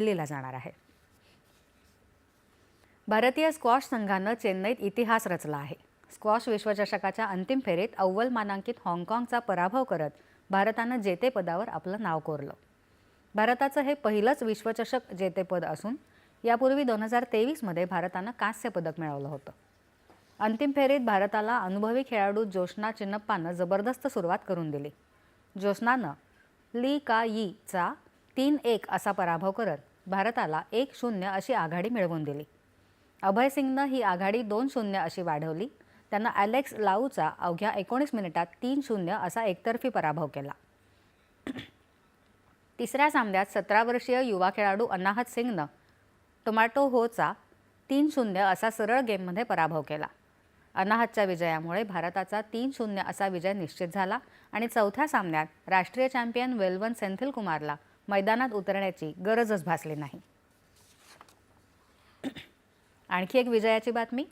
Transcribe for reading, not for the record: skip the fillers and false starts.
दिल्लीला जाणार आहे। भारतीय स्क्वॉश संघानं चेन्नईत इतिहास रचला आहे। स्क्वॉश विश्वचषकाच्या अंतिम फेरीत अव्वल मानांकित हाँगकाँगचा पराभव करत भारतानं जेतेपदावर आपलं नाव कोरलं। भारताचं हे पहिलंच विश्वचषक जेतेपद असून यापूर्वी 2023 मध्ये भारतानं कांस्य पदक मिळवलं होतं। अंतिम फेरीत भारताला अनुभवी खेळाडू जोशना चिन्नप्पानं जबरदस्त सुरुवात करून दिली। जोशनानं ली का यीचा 3-1 असा पराभव करत भारताला 1-0 अशी आघाडी मिळवून दिली। अभय सिंगनं ही आघाडी 2-0 अशी वाढवली। त्यानं अलेक्स लाऊचा अवघ्या 19 मिनिटात 3-0 असा एकतर्फी पराभव केला। तिसऱ्या सामन्यात 17 वर्षीय युवा खेळाडू अनाहत सिंगनं टोमॅटो होचा 3-0 असा सरळ गेममध्ये पराभव केला। अनाहतच्या विजयामुळे भारताचा 3-0 असा विजय निश्चित झाला आणि चौथ्या सामन्यात राष्ट्रीय चॅम्पियन वेलवन सेंथिलकुमारला मैदानात उतरण्याची गरजच भासली नाही। आणखी एक विजयाची बातमी।